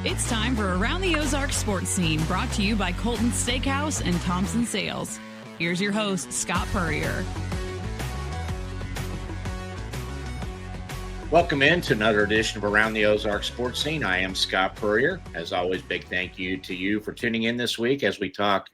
It's time for Around the Ozarks Sports Scene, brought to you by Colton Steakhouse and Thompson Sales. Here's your host, Scott Purrier. Welcome in to another edition of Around the Ozarks Sports Scene. I am Scott Purrier. As always, big thank you to you for tuning in this week as we talk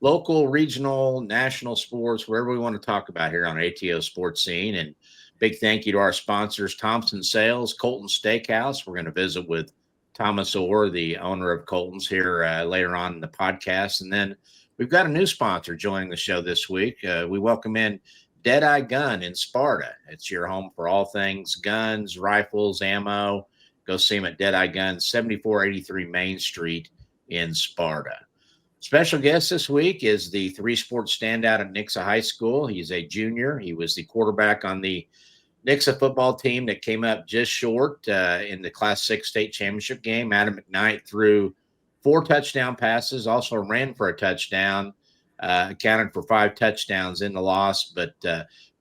local, regional, national sports, wherever we want to talk about here on ATO Sports Scene. And big thank you to our sponsors, Thompson Sales, Colton Steakhouse. We're going to visit with Thomas Orr, the owner of Colton's, here later on in the podcast. And then we've got a new sponsor joining the show this week. We welcome in Deadeye Gun in Sparta. It's your home for all things guns, rifles, ammo. Go see them at Deadeye Gun, 7483 Main Street in Sparta. Special guest this week is the three-sport standout at Nixa High School. He's a junior. He was the quarterback on the Nixa football team that came up just short in the Class 6 state championship game. Adam McKnight threw 4 touchdown passes, also ran for a touchdown, accounted for 5 touchdowns in the loss, but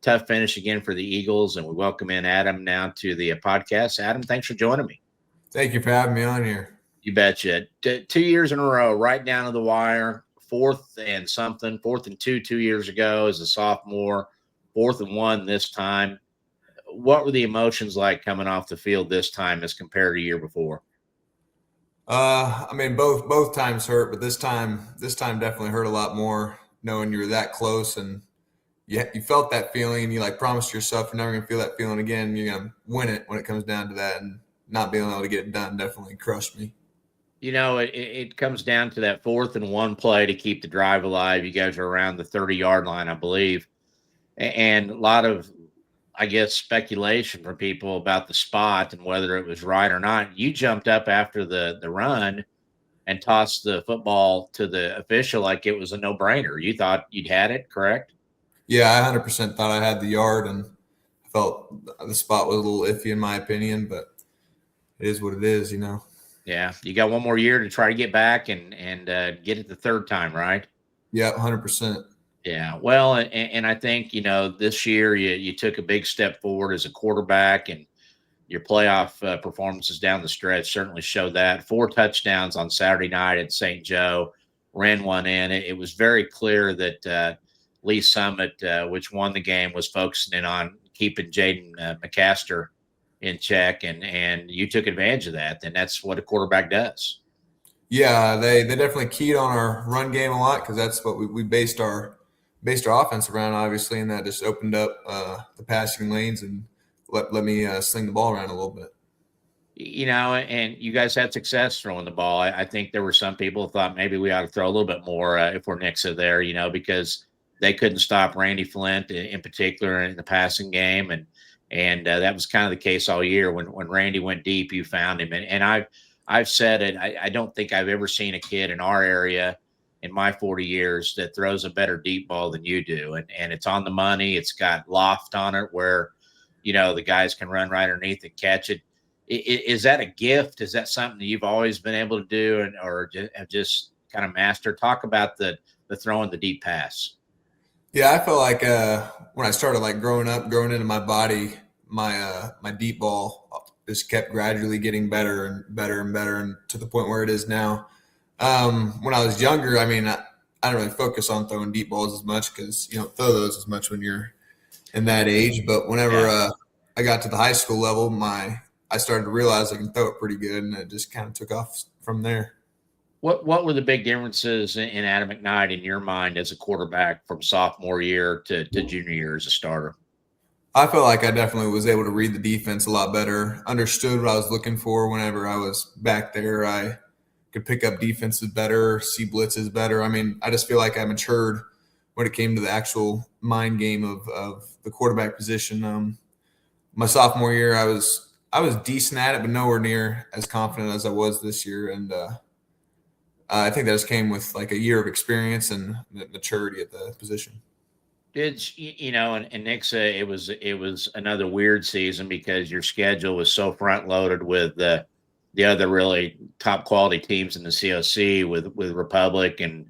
tough finish again for the Eagles. And we welcome in Adam now to the podcast. Adam, thanks for joining me. Thank you for having me on here. You betcha. 2 years in a row, right down to the wire. 4th and 2 years ago as a sophomore, 4th and 1 this time. What were the emotions like coming off the field this time as compared to year before? I mean, both times hurt, but this time definitely hurt a lot more, knowing you were that close and you felt that feeling and you like promised yourself you're never going to feel that feeling again. You're going to win it when it comes down to that, and not being able to get it done definitely crushed me. You know, it comes down to that 4th and 1 play to keep the drive alive. You guys are around the 30-yard line, I believe, and a lot of, I guess, speculation from people about the spot and whether it was right or not. You jumped up after the run and tossed the football to the official like it was a no-brainer. You thought you'd had it, correct? Yeah, I 100% thought I had the yard, and I felt the spot was a little iffy in my opinion, but it is what it is, you know. Yeah, you got one more year to try to get back and get it the third time, right? Yeah, 100%. Yeah, well, and I think, you know, this year you took a big step forward as a quarterback, and your playoff performances down the stretch certainly showed that. 4 touchdowns on Saturday night at St. Joe, ran one in. It was very clear that Lee Summit, which won the game, was focusing in on keeping Jaden McCaster in check, and you took advantage of that. And that's what a quarterback does. Yeah, they definitely keyed on our run game a lot because that's what we based our offense around, obviously, and that just opened up the passing lanes and let me sling the ball around a little bit. You know, and you guys had success throwing the ball. I think there were some people who thought maybe we ought to throw a little bit more if we're Nixa there, you know, because they couldn't stop Randy Flint in particular in the passing game, and that was kind of the case all year. When Randy went deep, you found him, and I've said it. I don't think I've ever seen a kid in our area in my 40 years that throws a better deep ball than you do. And it's on the money. It's got loft on it where, you know, the guys can run right underneath and catch it. Is that a gift? Is that something that you've always been able to do or have just kind of mastered? Talk about the throwing the deep pass. Yeah, I felt like when I started like growing into my body, my deep ball just kept gradually getting better and better and better, and to the point where it is now. When I was younger, I mean, I don't really focus on throwing deep balls as much because you don't throw those as much when you're in that age. But whenever I got to the high school level, I started to realize I can throw it pretty good, and it just kind of took off from there. What were the big differences in Adam McKnight in your mind as a quarterback from sophomore year to junior year as a starter? I felt like I definitely was able to read the defense a lot better, understood what I was looking for whenever I was back there. I could pick up defenses better, see blitzes better. I mean, I just feel like I matured when it came to the actual mind game of the quarterback position. My sophomore year, I was decent at it, but nowhere near as confident as I was this year. And I think that just came with like a year of experience and maturity at the position. It's, you know, and Nixa, it was another weird season because your schedule was so front loaded with the other really top quality teams in the COC with Republic and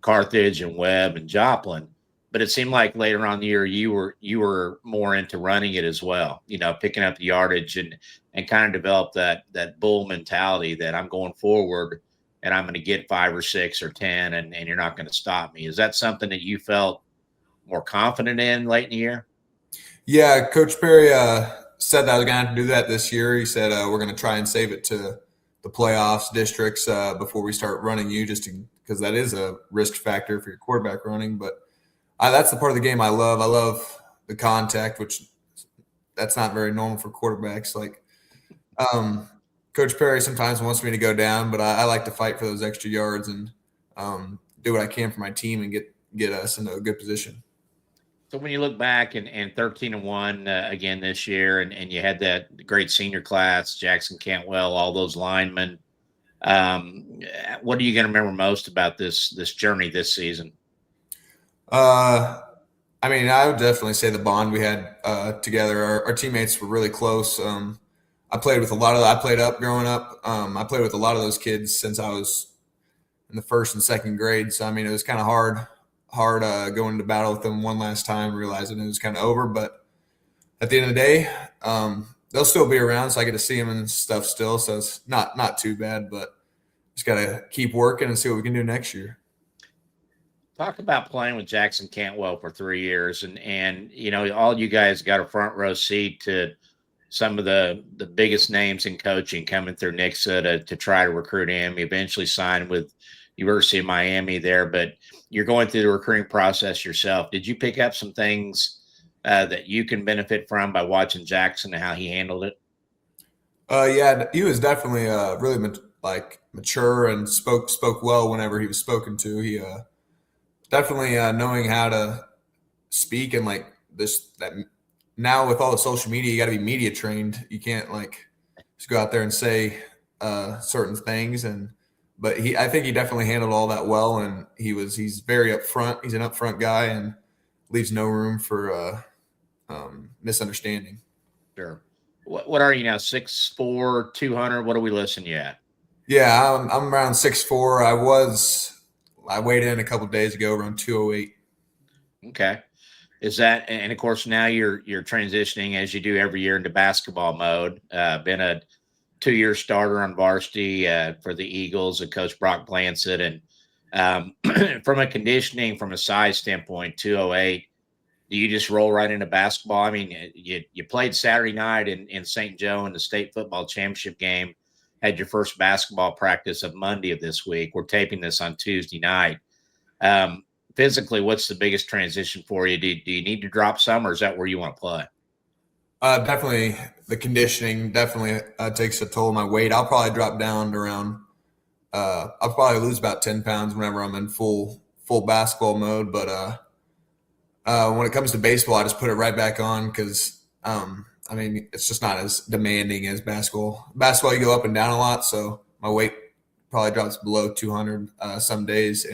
Carthage and Webb and Joplin. but it seemed like later on in the year you were more into running it as well. Picking up the yardage and kind of develop that bull mentality that I'm going forward and I'm going to get 5 or 6 or 10, and you're not going to stop me. Is that something that you felt more confident in late in the year? Yeah, Coach Perry said that I was going to have to do that this year. He said we're going to try and save it to the playoffs, districts before we start running you, just because that is a risk factor for your quarterback running. But that's the part of the game I love. I love the contact, which that's not very normal for quarterbacks. Like Coach Perry sometimes wants me to go down, but I like to fight for those extra yards and do what I can for my team and get us into a good position. So when you look back and 13-1 again this year, and you had that great senior class, Jackson Cantwell, all those linemen, what are you going to remember most about this journey this season? I mean, I would definitely say the bond we had together. Our teammates were really close. I played up growing up. I played with a lot of those kids since I was in the first and second grade. So, I mean, it was kind of hard going into battle with them one last time, realizing it was kind of over. But at the end of the day, they'll still be around, so I get to see them and stuff still. So it's not too bad, but just got to keep working and see what we can do next year. Talk about playing with Jackson Cantwell for 3 years, and all you guys got a front row seat to some of the biggest names in coaching coming through Nixa to try to recruit him. He eventually signed with University of Miami there, but you're going through the recruiting process yourself. Did you pick up some things that you can benefit from by watching Jackson and how he handled it? Yeah, he was definitely really mature and spoke well whenever he was spoken to. He definitely knowing how to speak and that now with all the social media, you got to be media trained. You can't just go out there and say certain things. But I think he definitely handled all that well, and he's very upfront. He's an upfront guy and leaves no room for misunderstanding. Sure. What are you now? 6'4", 200? What are we listing you at? Yeah, I'm around 6'4". I weighed in a couple of days ago around 208. Okay. Is that, and of course now you're transitioning as you do every year into basketball mode. Been a 2-year starter on varsity for the Eagles and Coach Brock Blansett. And from a conditioning, from a size standpoint, 208, do you just roll right into basketball? I mean, you played Saturday night in St. Joe in the state football championship game, had your first basketball practice of Monday of this week. We're taping this on Tuesday night. Physically, what's the biggest transition for you? Do you need to drop some, or is that where you want to play? Definitely the conditioning definitely takes a toll on my weight. I'll probably drop down to around I'll probably lose about 10 pounds whenever I'm in full basketball mode. But when it comes to baseball, I just put it right back on because, I mean, it's just not as demanding as basketball. Basketball, you go up and down a lot, so my weight probably drops below 200 some days.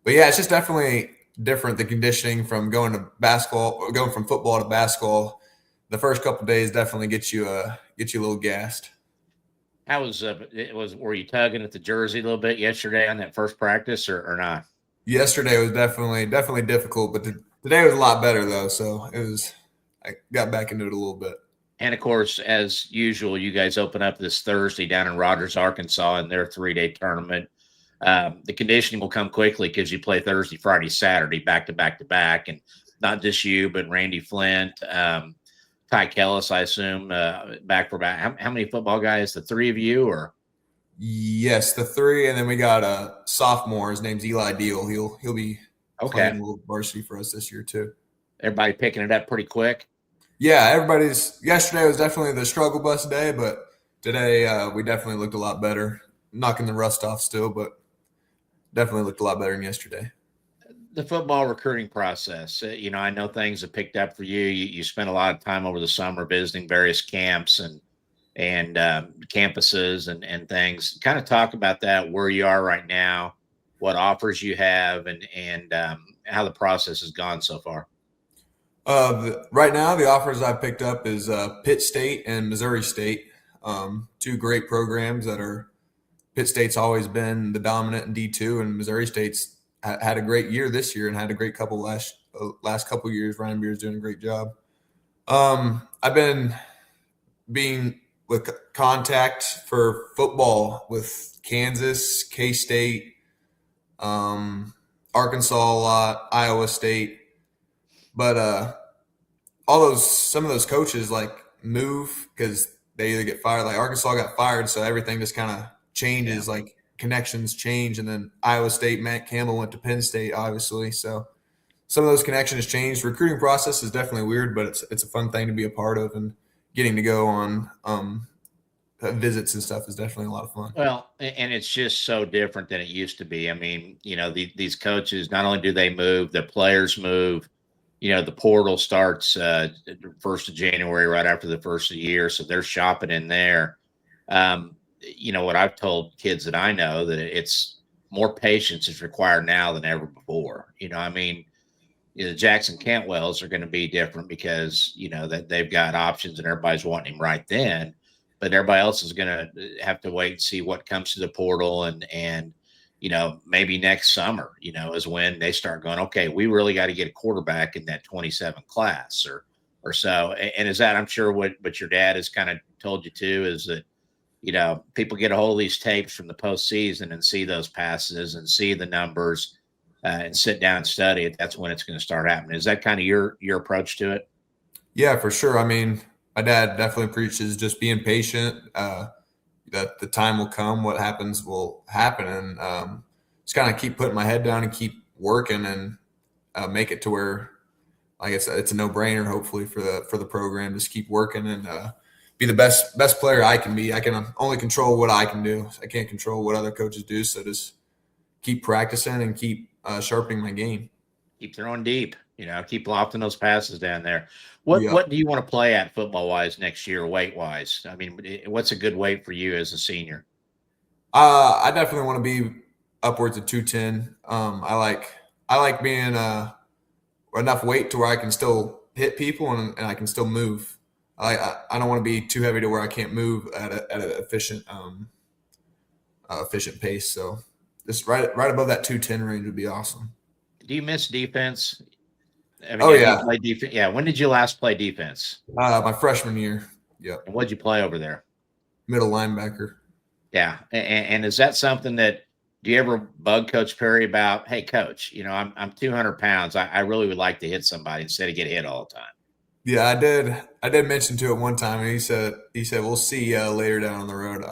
But yeah, it's just definitely different, the conditioning from going to basketball or going from football to basketball. The first couple of days definitely get you a little gassed. How were you tugging at the jersey a little bit yesterday on that first practice or not? Yesterday was definitely difficult, but today was a lot better though. So I got back into it a little bit. And of course, as usual, you guys open up this Thursday down in Rogers, Arkansas in their 3-day tournament. The conditioning will come quickly because you play Thursday, Friday, Saturday, back to back to back. And not just you, but Randy Flint, Ty Kellis, I assume, back for about how many football guys? The 3 of you, or? Yes, the 3, and then we got a sophomore. His name's Eli Deal. He'll be playing a little varsity for us this year too. Everybody picking it up pretty quick. Yeah, yesterday was definitely the struggle bus day, but today we definitely looked a lot better. Knocking the rust off still, but definitely looked a lot better than yesterday. The football recruiting process, I know things have picked up for you. You spent a lot of time over the summer visiting various camps and campuses and things. Kind of talk about that, where you are right now, what offers you have, and how the process has gone so far. Right now, the offers I've picked up is Pitt State and Missouri State, 2 great programs that are. Pitt State's always been the dominant in D2, and Missouri State's had a great year this year and had a great couple last couple years. Ryan Beer's doing a great job. I've been being with contact for football with Kansas, K-State, Arkansas a lot, Iowa State, but some of those coaches like move because they either get fired. Like Arkansas got fired, so everything just kind of changes. Yeah. Like connections change, and then Iowa State, Matt Campbell went to Penn State, obviously. So some of those connections changed. Recruiting process is definitely weird, but it's a fun thing to be a part of, and getting to go on visits and stuff is definitely a lot of fun. Well, and it's just so different than it used to be. I mean, these coaches, not only do they move, the players move. The portal starts 1st of January, right after the first of the year. So they're shopping in there. What I've told kids that I know, that it's more patience is required now than ever before. I mean, the Jackson Cantwells are going to be different because, that they've got options and everybody's wanting him right then. But everybody else is going to have to wait and see what comes to the portal. And maybe next summer, is when they start going, okay, we really got to get a quarterback in that 27 class or so. And is that, I'm sure what your dad has kind of told you too, is that, people get a hold of these tapes from the postseason and see those passes and see the numbers and sit down and study it. That's when it's going to start happening. Is that kind of your approach to it? Yeah, for sure. I mean, my dad definitely preaches just being patient, that the time will come, what happens will happen. And just kind of keep putting my head down and keep working and make it to where, like I said, it's a no-brainer, hopefully, for the program. Just keep working and be the best player I can be. I can only control what I can do. I can't control what other coaches do. So just keep practicing and keep sharpening my game. Keep throwing deep, keep lofting those passes down there. What do you want to play at football-wise next year, weight-wise? I mean, what's a good weight for you as a senior? I definitely want to be upwards of 210. I like being enough weight to where I can still hit people and I can still move. I don't want to be too heavy to where I can't move at an efficient pace. So just right above that 210 range would be awesome. Do you miss defense? I mean, oh yeah, you play defense. Yeah. When did you last play defense? My freshman year. Yep. And what'd you play over there? Middle linebacker. Yeah. And is that something that, do you ever bug Coach Perry about, hey, Coach, I'm 200 pounds. I really would like to hit somebody instead of get hit all the time. Yeah, I did. I did mention to it one time, and he said, we'll see you later down on the road.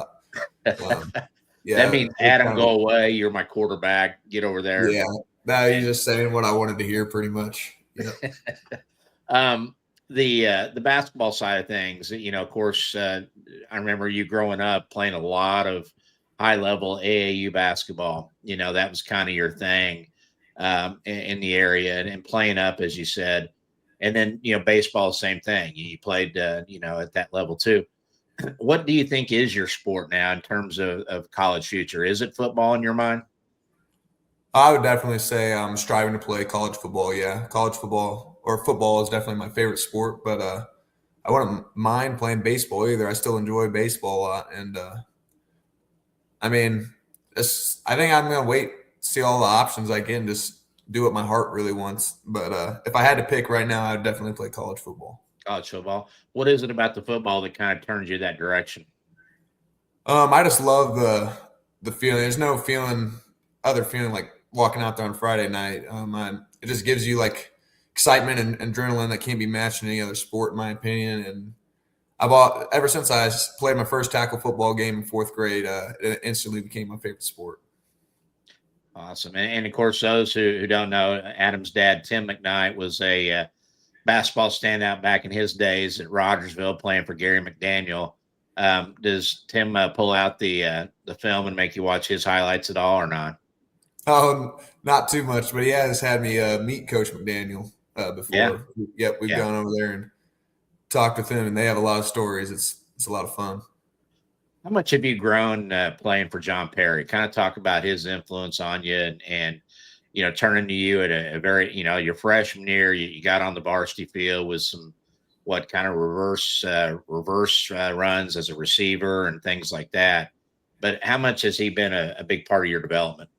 Yeah, that means Adam, go away. You're my quarterback. Get over there. Yeah. No, he's just saying what I wanted to hear, pretty much. Yeah. The basketball side of things, of course, I remember you growing up playing a lot of high level AAU basketball. That was kind of your thing in the area and playing up, as you said. And then, baseball, same thing. You played, at that level too. What do you think is your sport now in terms of college future? Is it football in your mind? I would definitely say I'm striving to play college football. Yeah, college football or football is definitely my favorite sport, but I wouldn't mind playing baseball either. I still enjoy baseball a lot. And I mean, I think I'm going to wait, see all the options I get and just do what my heart really wants. But if I had to pick right now, I would definitely play college football. College football. What is it about the football that kind of turns you that direction? I just love the feeling. There's no other feeling like walking out there on Friday night. It just gives you like excitement and adrenaline that can't be matched in any other sport, in my opinion. And ever since I played my first tackle football game in 4th grade, it instantly became my favorite sport. Awesome. And of course, those who don't know, Adam's dad, Tim McKnight, was a basketball standout back in his days at Rogersville playing for Gary McDaniel. Does Tim pull out the film and make you watch his highlights at all or not? Not too much, but he has had me meet Coach McDaniel before. Yeah. Yep, we've gone over there and talked with him, and they have a lot of stories. It's a lot of fun. How much have you grown playing for John Perry? Kind of talk about his influence on you and turning to you at a very, your freshman year, you got on the varsity field with some kind of reverse runs as a receiver and things like that. But how much has he been a big part of your development?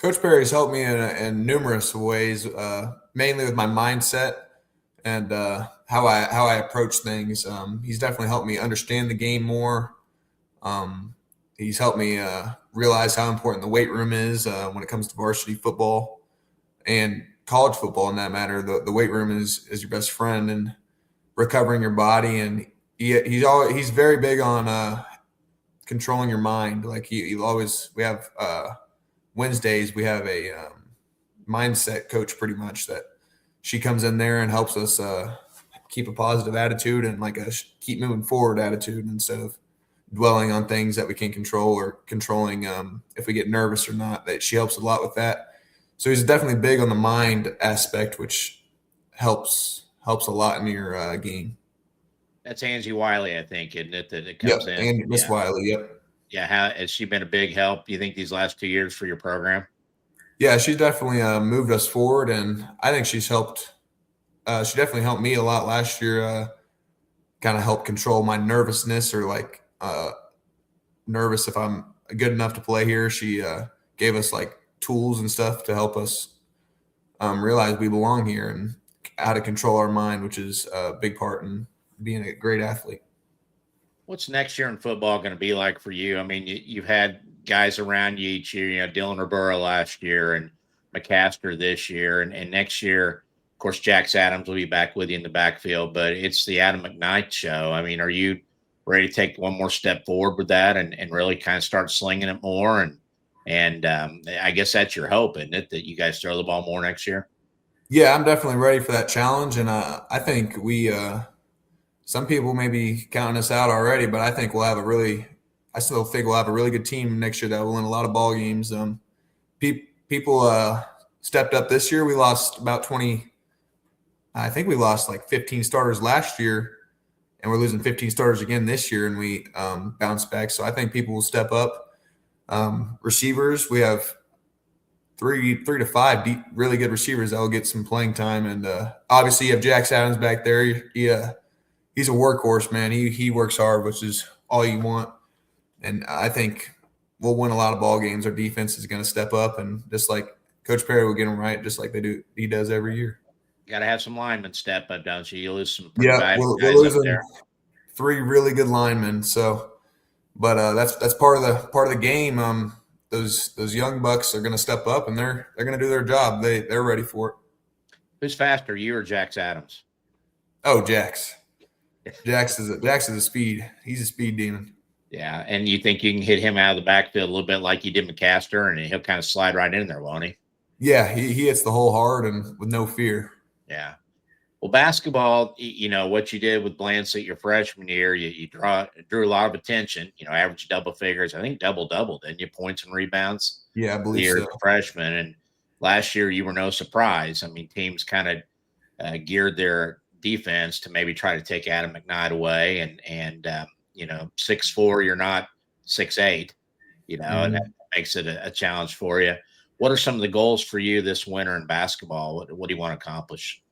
Coach Perry's helped me in numerous ways, mainly with my mindset and how I approach things. He's definitely helped me understand the game more. He's helped me realize how important the weight room is when it comes to varsity football and college football. In that matter, the weight room is your best friend and recovering your body. And he's very big on controlling your mind. Like he always, we have Wednesdays, we have a mindset coach pretty much that she comes in there and helps us keep a positive attitude and like a keep moving forward attitude instead of dwelling on things that we can't control or controlling if we get nervous or not. That she helps a lot with that. So he's definitely big on the mind aspect, which helps a lot in your game. That's Angie Wiley, I think, isn't it? That it comes in. And Miss Wiley, yep. Yeah, how has she been a big help, do you think, these last 2 years for your program? Yeah, she's definitely moved us forward, and I think she's helped. She definitely helped me a lot last year, kind of help control my nervousness or like nervous if I'm good enough to play here. She gave us like tools and stuff to help us realize we belong here and how to control our mind, which is a big part in being a great athlete. What's next year in football going to be like for you? I mean, you've had guys around you each year, Dylan Rivera last year and McCaster this year. And next year, of course, Jax Adams will be back with you in the backfield, but it's the Adam McKnight show. I mean, are you ready to take one more step forward with that and really kind of start slinging it more? And I guess that's your hope, isn't it, that you guys throw the ball more next year? Yeah, I'm definitely ready for that challenge. And I think some people may be counting us out already, but I think I still think we'll have a really good team next year that will win a lot of ball games. People stepped up this year. We lost about 20. I think we lost like 15 starters last year, and we're losing 15 starters again this year, and we bounced back. So I think people will step up. Receivers, we have three to five really good receivers that will get some playing time, and obviously you have Jax Adams back there. He's a workhorse, man. He works hard, which is all you want. And I think we'll win a lot of ball games. Our defense is going to step up, and just like Coach Perry will get them right, just like he does every year. Got to have some linemen step up, don't you? You lose some we're losing 3 really good linemen. So, but that's part of the game. Those young bucks are going to step up, and they're going to do their job. They're ready for it. Who's faster, you or Jax Adams? Oh, Jax. Jax is a speed. He's a speed demon. Yeah, and you think you can hit him out of the backfield a little bit like you did McCaster, and he'll kind of slide right in there, won't he? Yeah, he hits the hole hard and with no fear. Yeah. Well, basketball, what you did with Blancy your freshman year, you drew a lot of attention, average double figures. I think double-double, didn't you? Points and rebounds. Yeah, I believe so. Freshman. And last year you were no surprise. I mean, teams kind of geared their defense to maybe try to take Adam McKnight away and 6'4", you're not 6'8", and that makes it a challenge for you. What are some of the goals for you this winter in basketball? What do you want to accomplish?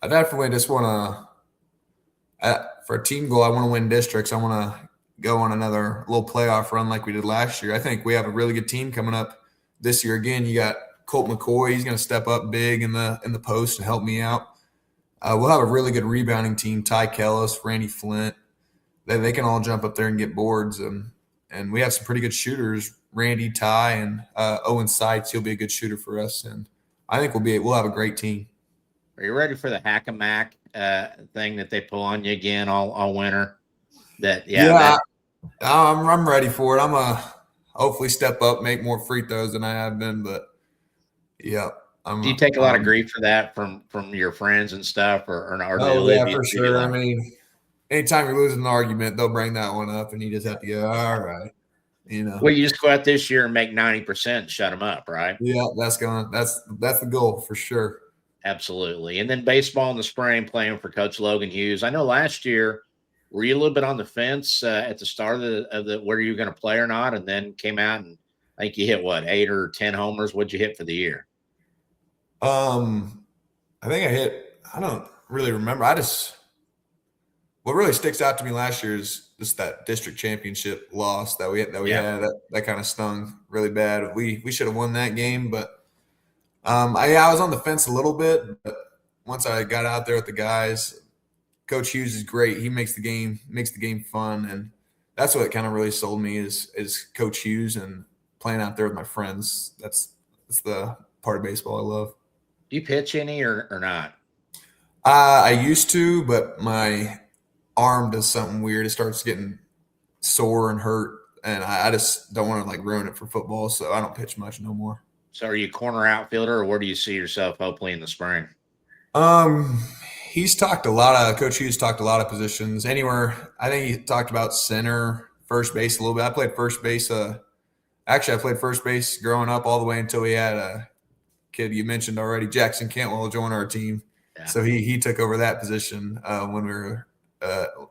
I definitely just want to, for a team goal, I want to win districts. I want to go on another little playoff run like we did last year. I think we have a really good team coming up this year. Again, you got Colt McCoy. He's going to step up big in the post and help me out. We'll have a really good rebounding team. Ty Kellis, Randy Flint. They can all jump up there and get boards. And we have some pretty good shooters. Randy, Ty, and Owen Seitz. He'll be a good shooter for us. And I think we'll have a great team. Are you ready for the hack-a-mack thing that they pull on you again all winter? I'm ready for it. I'm going to hopefully step up, make more free throws than I have been. But, yeah. Do you take a lot of grief for that from your friends and stuff? Or yeah, for sure. I mean, anytime you're losing an argument, they'll bring that one up, and you just have to go, all right. Well, you just go out this year and make 90% and shut them up, right? Yeah, that's the goal for sure. Absolutely. And then baseball in the spring, playing for Coach Logan Hughes. I know last year, were you a little bit on the fence at the start of the whether you were going to play or not, and then came out and I think you hit 8 or 10 homers? What'd you hit for the year? I think I don't really remember. what really sticks out to me last year is just that district championship loss that we had. That kind of stung really bad. We should have won that game, but I was on the fence a little bit. But once I got out there with the guys, Coach Hughes is great. He makes the game fun, and that's what kind of really sold me is Coach Hughes and playing out there with my friends. That's the part of baseball I love. Do you pitch any or not? I used to, but my arm does something weird. It starts getting sore and hurt, and I just don't want to like ruin it for football, so I don't pitch much no more. So are you a corner outfielder, or where do you see yourself hopefully in the spring? He's talked a lot of Coach Hughes talked a lot of positions. Anywhere, I think he talked about center, first base a little bit. I played first base. Actually, I played first base growing up all the way until we had a kid you mentioned already, Jackson Cantwell, join our team. Yeah. So he took over that position when we were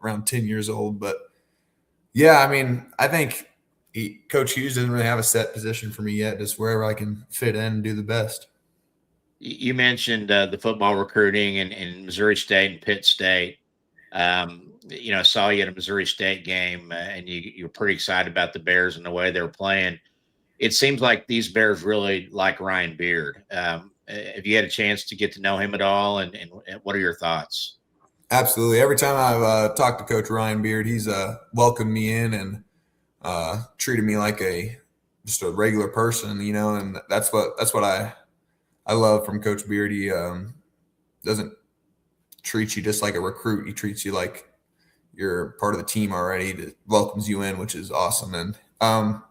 around 10 years old. But yeah, I mean, I think Coach Hughes doesn't really have a set position for me yet, just wherever I can fit in and do the best. You mentioned the football recruiting in Missouri State and Pitt State. I saw you at a Missouri State game, and you were pretty excited about the Bears and the way they were playing. It seems like these Bears really like Ryan Beard. Have you had a chance to get to know him at all, and what are your thoughts? Absolutely. Every time I've talked to Coach Ryan Beard, he's welcomed me in and treated me like just a regular person, and that's what I love from Coach Beard. He doesn't treat you just like a recruit. He treats you like you're part of the team already. That welcomes you in, which is awesome. And I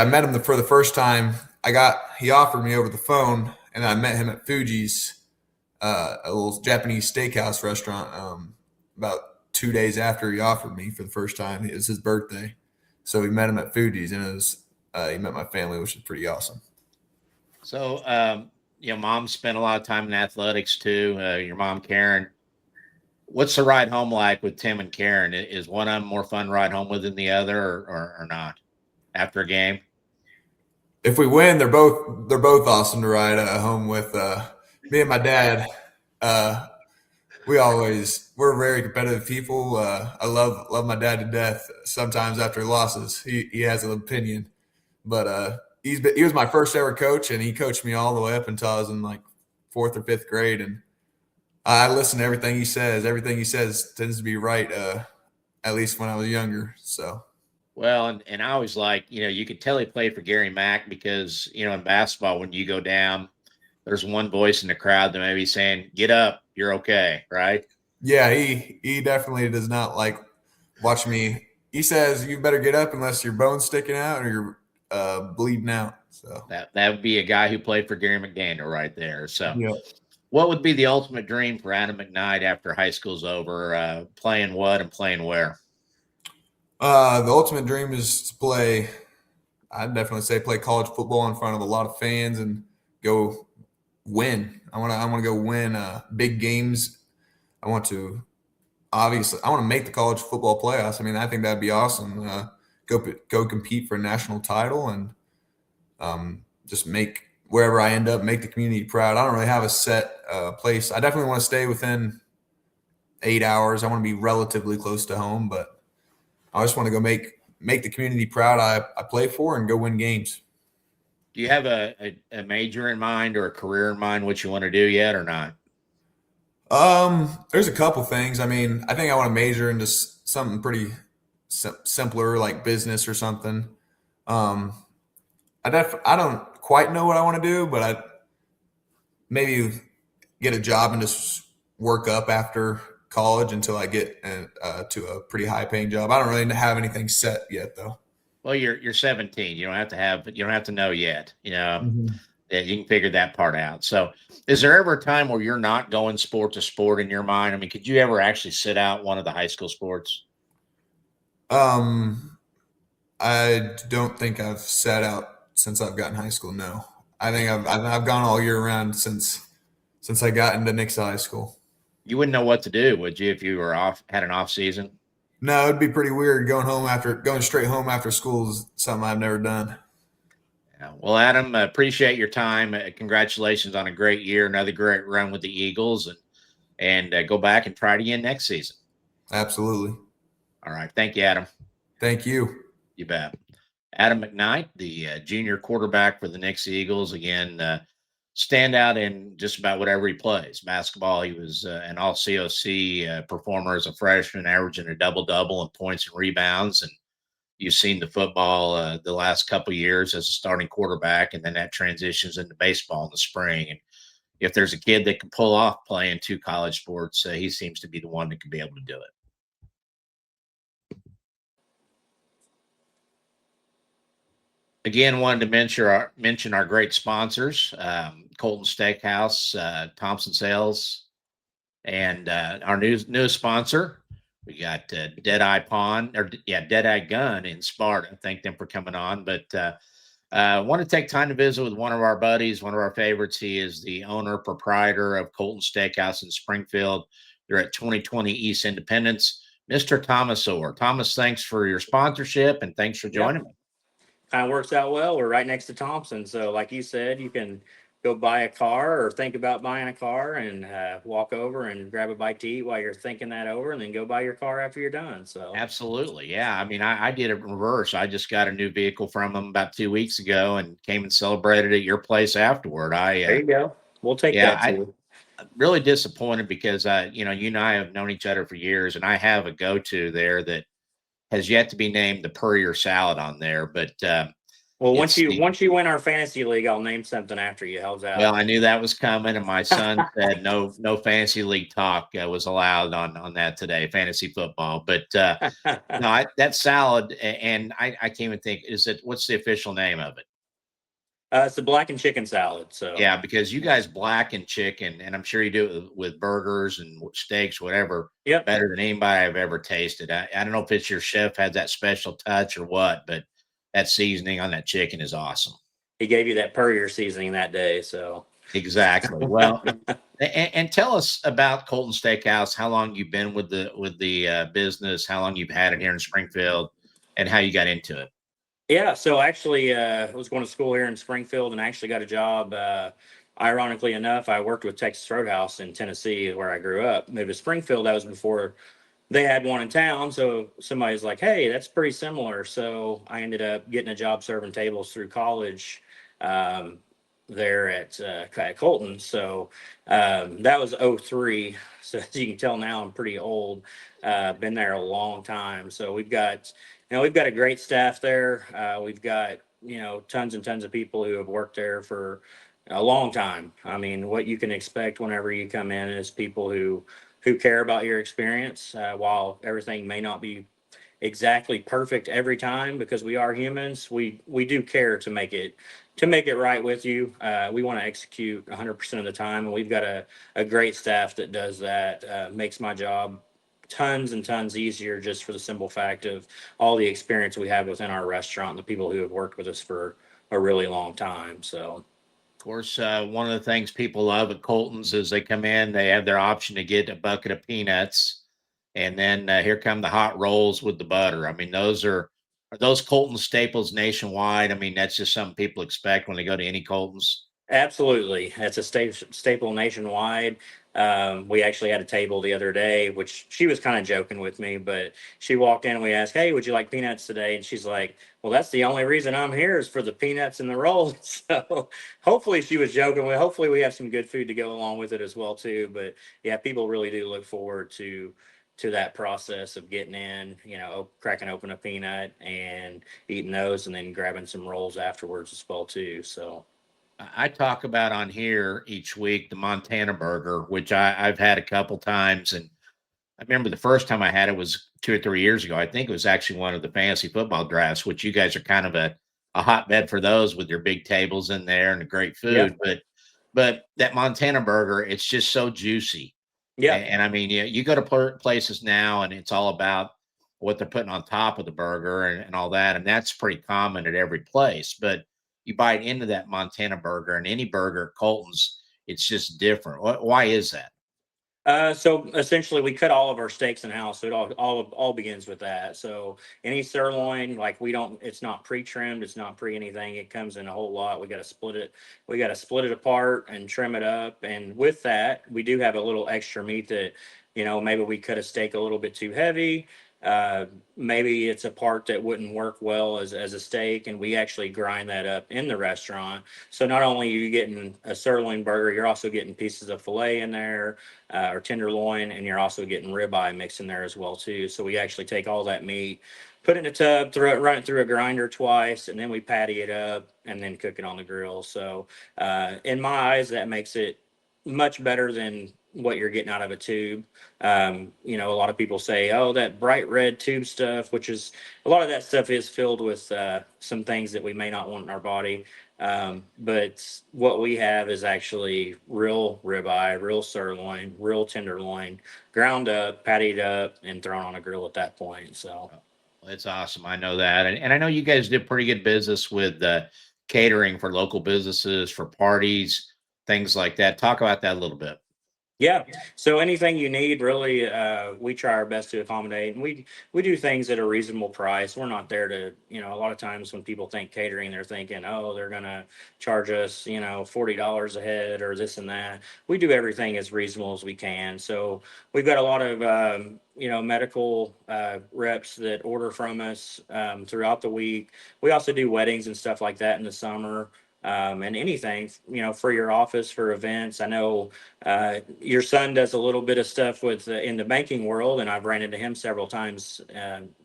met him for the first time. He offered me over the phone, and I met him at Fuji's, a little Japanese steakhouse restaurant, about 2 days after he offered me for the first time. It was his birthday. So we met him at Fuji's, and he met my family, which is pretty awesome. So, Mom spent a lot of time in athletics too. Your mom, Karen. What's the ride home like with Tim and Karen? Is one of them more fun ride home with than the other, or not? After a game, if we win, they're both awesome to ride home with. Me and my dad, we're very competitive people. I love my dad to death. Sometimes after losses, he has an opinion, but he was my first ever coach, and he coached me all the way up until I was in like 4th or 5th grade, and I listen to everything he says. Everything he says tends to be right, at least when I was younger. So. Well, and I always you could tell he played for Gary Mack because, in basketball, when you go down, there's one voice in the crowd that may be saying, "Get up, you're okay," right? Yeah, he definitely does not like watch me. He says, "You better get up unless your bone's sticking out or you're bleeding out." So that would be a guy who played for Gary McDaniel right there. So, yeah. What would be the ultimate dream for Adam McKnight after high school's over? Playing what and playing where? The ultimate dream is to play. I'd definitely say play college football in front of a lot of fans and go win. I want to go win big games. I want to make the college football playoffs. I mean, I think that'd be awesome. Go compete for a national title and just make wherever I end up, make the community proud. I don't really have a set place. I definitely want to stay within 8 hours. I want to be relatively close to home, but I just want to go make the community proud I play for and go win games. Do you have a major in mind or a career in mind, what you want to do yet or not? There's a couple things. I mean, I think I want to major into something pretty simpler like business or something. I don't quite know what I want to do, but I maybe get a job and just work up after college until I get to a pretty high paying job. I don't really have anything set yet though. Well, you're 17. You don't have to know yet, Mm-hmm. that you can figure that part out. So is there ever a time where you're not going sport to sport in your mind? I mean, could you ever actually sit out one of the high school sports? I don't think I've sat out since I've gotten high school. No, I think I've gone all year round since I got into Nixa High School. You wouldn't know what to do, would you, if you were had an off season? No, it'd be pretty weird going straight home after school is something I've never done. Yeah. Well, Adam, appreciate your time. Congratulations on a great year, another great run with the Eagles, and go back and try it again next season. Absolutely. All right. Thank you, Adam. Thank you. You bet. Adam McKnight, the junior quarterback for the Nixa Eagles, again, standout in just about whatever he plays. Basketball, he was an all COC performer as a freshman, averaging a double-double in points and rebounds. And you've seen the football the last couple of years as a starting quarterback, and then that transitions into baseball in the spring. And if there's a kid that can pull off playing 2 college sports, he seems to be the one that can be able to do it. Again, wanted to mention our great sponsors, Colton Steakhouse, Thompson Sales, and our newest sponsor. We got Deadeye Gun in Sparta. Thank them for coming on. But want to take time to visit with one of our buddies, one of our favorites. He is the owner, proprietor of Colton Steakhouse in Springfield. They're at 2020 East Independence. Mr. Thomas Orr. Thomas, thanks for your sponsorship, and thanks for joining me. Kind of works out well. We're right next to Thompson. So like you said, you can go buy a car or think about buying a car and walk over and grab a bite to eat while you're thinking that over, and then go buy your car after you're done. So absolutely. Yeah. I mean, I did it in reverse. I just got a new vehicle from them about 2 weeks ago and came and celebrated at your place afterward. There you go. We'll take that too. I'm really disappointed because you and I have known each other for years, and I have a go-to there that has yet to be named the Purrier salad on there. But well, once you win our fantasy league, I'll name something after you. How's that? Well, I knew that was coming, and my son said no fantasy league talk was allowed on that today, fantasy football. But no, that salad, and I can't even think. What's the official name of it? It's the blackened chicken salad. So yeah, because you guys blacken chicken, and I'm sure you do it with burgers and steaks, whatever. Yep. Better than anybody I've ever tasted. I don't know if it's your chef has that special touch or what, but that seasoning on that chicken is awesome. He gave you that Purrier seasoning that day, so exactly. Well, and tell us about Colton Steakhouse. How long you've been with the business? How long you've had it here in Springfield, and how you got into it? Yeah, so actually, I was going to school here in Springfield, and I actually got a job. Ironically enough, I worked with Texas Roadhouse in Tennessee, where I grew up. Moved to Springfield. That was before they had one in town. So somebody's like, "Hey, that's pretty similar." So I ended up getting a job serving tables through college there at Colton. So that was 2003. So as you can tell now, I'm pretty old. Been there a long time. So we've got a great staff there. We've got, tons and tons of people who have worked there for a long time. I mean, what you can expect whenever you come in is people who care about your experience, while everything may not be exactly perfect every time, because we are humans. We do care to make it right with you. We want to execute 100% of the time, and we've got a great staff that does that. Makes my job tons and tons easier, just for the simple fact of all the experience we have within our restaurant and the people who have worked with us for a really long time. So, of course, one of the things people love at Colton's is they come in, they have their option to get a bucket of peanuts, and then here come the hot rolls with the butter. I mean, are those Colton staples nationwide? I mean, that's just something people expect when they go to any Colton's. Absolutely. It's a staple nationwide. We actually had a table the other day, which she was kind of joking with me, but she walked in and we asked, "Hey, would you like peanuts today?" And she's like, "Well, that's the only reason I'm here is for the peanuts and the rolls." So hopefully she was joking. Hopefully we have some good food to go along with it as well too. But yeah, people really do look forward to that process of getting in, cracking open a peanut and eating those, and then grabbing some rolls afterwards as well too. So I talk about on here each week the Montana burger, which I've had a couple times. And I remember the first time I had it was 2 or 3 years ago. I think it was actually one of the fantasy football drafts, which you guys are kind of a hotbed for those with your big tables in there and the great food. Yeah. But that Montana burger, it's just so juicy. Yeah. And I mean, you go to places now and it's all about what they're putting on top of the burger and all that. And that's pretty common at every place. But you bite into that Montana burger, and any burger at Colton's, it's just different. Why is that? So essentially, we cut all of our steaks in house. So it all begins with that. So any sirloin, like we don't, it's not pre-trimmed, it's not pre anything. It comes in a whole lot. We got to split it. We got to split it apart and trim it up. And with that, we do have a little extra meat that, maybe we cut a steak a little bit too heavy. Maybe it's a part that wouldn't work well as a steak, and we actually grind that up in the restaurant. So not only are you getting a sirloin burger, you're also getting pieces of filet in there, or tenderloin, and you're also getting ribeye mixed in there as well too. So we actually take all that meat, put it in a tub, run it through a grinder twice, and then we patty it up and then cook it on the grill. So in my eyes, that makes it much better than what you're getting out of a tube. A lot of people say, "Oh, that bright red tube stuff," which is a lot of that stuff is filled with some things that we may not want in our body. But what we have is actually real ribeye, real sirloin, real tenderloin, ground up, patted up, and thrown on a grill at that point. So, It's awesome. I know that. And I know you guys did pretty good business with catering for local businesses, for parties, things like that. Talk about that a little bit. yeah. So anything you need, really, we try our best to accommodate, and we do things at a reasonable price. We're not there to, a lot of times when people think catering, they're thinking, oh, they're gonna charge us, $40 a head or this and that. We do everything as reasonable as we can. So we've got a lot of, medical reps that order from us throughout the week. We also do weddings and stuff like that in the summer. And anything, for your office, for events. I know your son does a little bit of stuff with in the banking world, and I've ran into him several times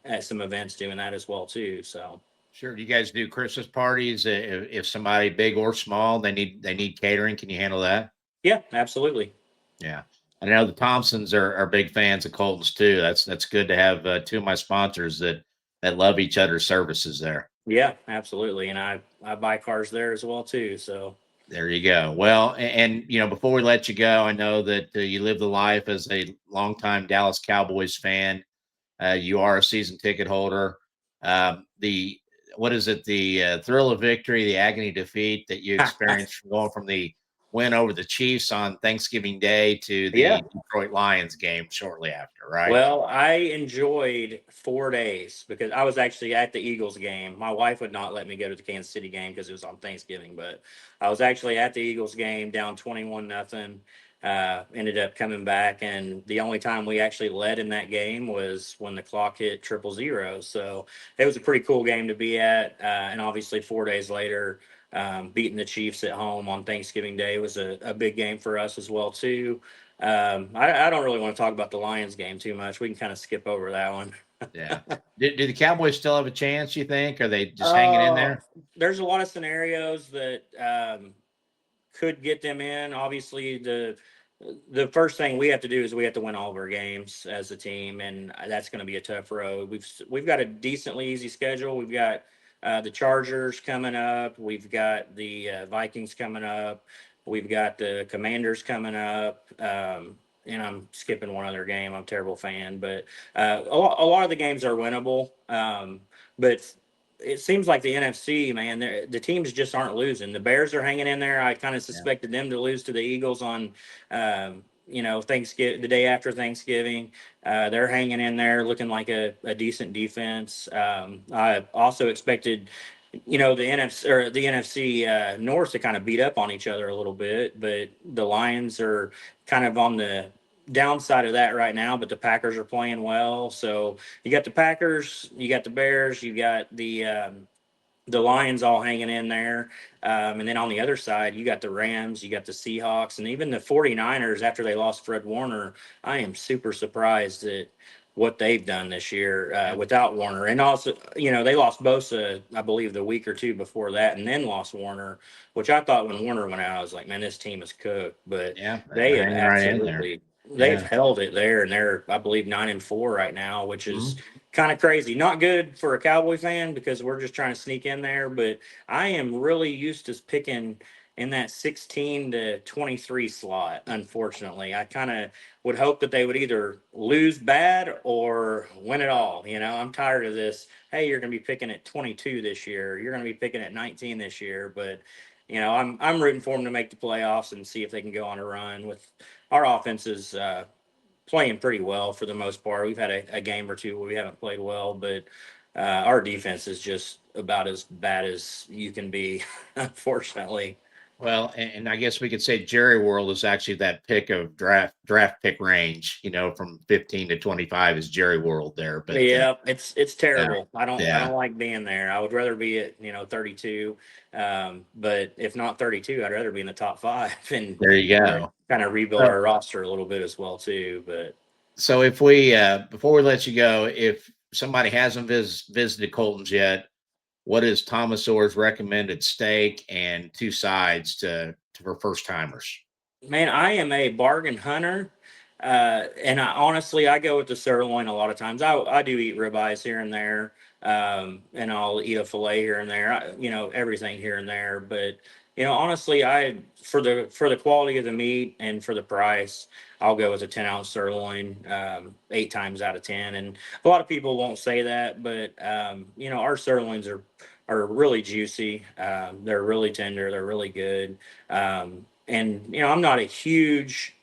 at some events doing that as well too. So Sure. Do you guys do Christmas parties? If somebody big or small, they need catering. Can you handle that? yeah, absolutely. Yeah. I know the Thompsons are big fans of Colton's too. That's good to have two of my sponsors that love each other's services there. Yeah, absolutely. And I buy cars there as well too. So There you go. Well, and before we let you go, I know that you live the life as a longtime Dallas Cowboys fan. You are a season ticket holder. The what is it? The thrill of victory, the agony of defeat that you experienced from going from the win over the Chiefs on Thanksgiving Day to yeah. the Detroit Lions game shortly after, right? Well, I enjoyed 4 days because I was actually at the Eagles game. My wife would not let me go to the Kansas City game because it was on Thanksgiving, but I was actually at the Eagles game down 21-0. Ended up coming back, and the only time we actually led in that game was when the clock hit 000. So it was a pretty cool game to be at. And obviously, 4 days later, beating the Chiefs at home on Thanksgiving Day was a big game for us as well too. I don't really want to talk about the Lions game too much. We can kind of skip over that one. Yeah. Do the Cowboys still have a chance? You think? Are they just hanging in Uh, there? there's a lot of scenarios that could get them in. Obviously, the first thing we have to do is we have to win all of our games as a team, and that's going to be a tough road. We've got a decently easy schedule. We've got the Chargers coming up. We've got the Vikings coming up. We've got the Commanders coming up. And I'm skipping one other game. I'm a terrible fan, but a lot of the games are winnable. But it seems like the NFC, man, the teams just aren't losing. The Bears are hanging in there. I kind of Yeah. suspected them to lose to the Eagles on, Thanksgiving, the day after Thanksgiving. They're hanging in there, looking like a decent defense. I also expected, the NFC North to kind of beat up on each other a little bit, but the Lions are kind of on the downside of that right now, but the Packers are playing well. So you got the Packers, you got the Bears, you got the Lions all hanging in there. And then on the other side, you got the Rams, you got the Seahawks, and even the 49ers after they lost Fred Warner. I am super surprised at what they've done this year without Warner. And also, they lost Bosa, I believe, the week or two before that, and then lost Warner, which I thought when Warner went out, I was like, man, this team is cooked. But Yeah, they they're have hanging right in there. absolutely, they've Yeah. held it there, and they're, I believe, 9-4 right now, which is Mhm. kind of crazy. Not good for a Cowboy fan because we're just trying to sneak in there. But I am really used to picking in that 16 to 23 slot. Unfortunately, I kind of would hope that they would either lose bad or win it all. I'm tired of this. Hey, you're going to be picking at 22 this year. You're going to be picking at 19 this year. But I'm rooting for them to make the playoffs and see if they can go on a run. With our offenses playing pretty well for the most part. We've had a game or two where we haven't played well, but our defense is just about as bad as you can be, unfortunately. Well, and I guess we could say Jerry World is actually that pick of draft pick range, from 15 to 25 is Jerry World there. But Yeah, it's yeah, terrible. I yeah, don't like being there. I would rather be at 32, but if not 32, I'd rather be in the top five and there you go. kind of rebuild So, our roster a little bit as well too. But so if we before we let you go, if somebody hasn't visited Colton's yet, what is Thomas Orr's recommended steak and two sides for first timers? man, I am a bargain hunter. And honestly, I go with the sirloin a lot of times. I do eat ribeyes here and there, and I'll eat a fillet here and there. Everything here and there. But honestly, I for the quality of the meat and for the price, I'll go with a 10-ounce sirloin, 8 times out of 10. And a lot of people won't say that, but our sirloins are really juicy. They're really tender. They're really good. And I'm not a huge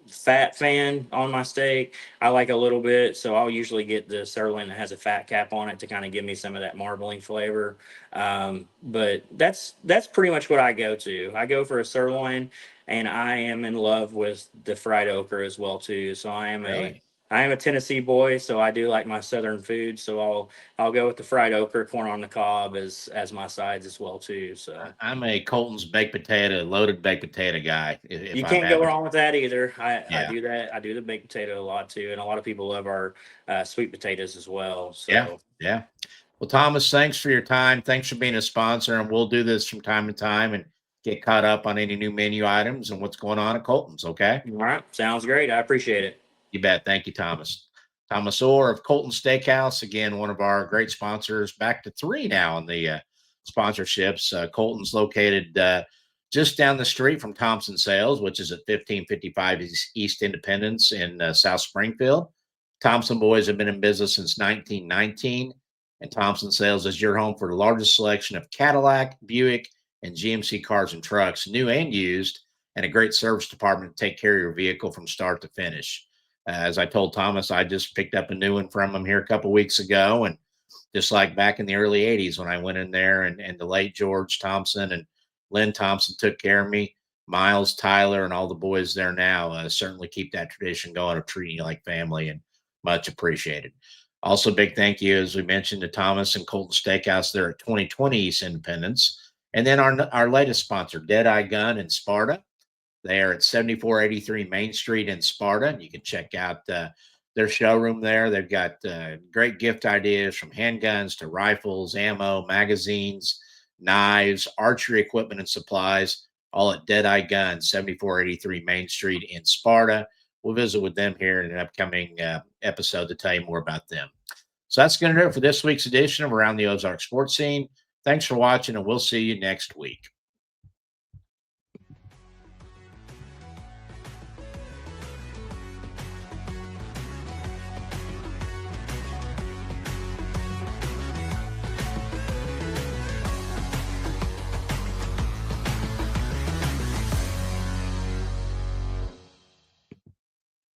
fat fan on my steak. I like a little bit, so I'll usually get the sirloin that has a fat cap on it to kind of give me some of that marbling flavor. But that's pretty much what I go to. I go for a sirloin, and I am in love with the fried okra as well too. So Really? I am a Tennessee boy, so I do like my southern food. So I'll go with the fried okra, corn on the cob as my sides as well too. So I'm a Colton's loaded baked potato guy. If you I'm can't go having, wrong with that either. I yeah, do that. I do the baked potato a lot too, and a lot of people love our sweet potatoes as well. yeah, So yeah. Well, Thomas, thanks for your time. Thanks for being a sponsor, and we'll do this from time to time and get caught up on any new menu items and what's going on at Colton's. Okay. all right, sounds great. I appreciate it. You bet. Thank you, Thomas. Thomas Orr of Colton Steakhouse, again, one of our great sponsors, back to three now in the sponsorships. Colton's located just down the street from Thompson Sales, which is at 1555 East Independence in South Springfield. Thompson Boys have been in business since 1919, and Thompson Sales is your home for the largest selection of Cadillac, Buick, and GMC cars and trucks, new and used, and a great service department to take care of your vehicle from start to finish. As I told Thomas, I just picked up a new one from him here a couple weeks ago. And just like back in the early 80s when I went in there and the late George Thompson and Lynn Thompson took care of me, Miles, Tyler, and all the boys there now certainly keep that tradition going of treating you like family and much appreciated. Also, big thank you, as we mentioned, to Thomas and Colton Steakhouse there at 2020 East Independence. And then our latest sponsor, Deadeye Gun in Sparta. They are at 7483 Main Street in Sparta. And you can check out their showroom there. They've got great gift ideas from handguns to rifles, ammo, magazines, knives, archery equipment, and supplies, all at Deadeye Gun, 7483 Main Street in Sparta. We'll visit with them here in an upcoming episode to tell you more about them. So that's going to do it for this week's edition of Around the Ozark Sports Scene. Thanks for watching, and we'll see you next week.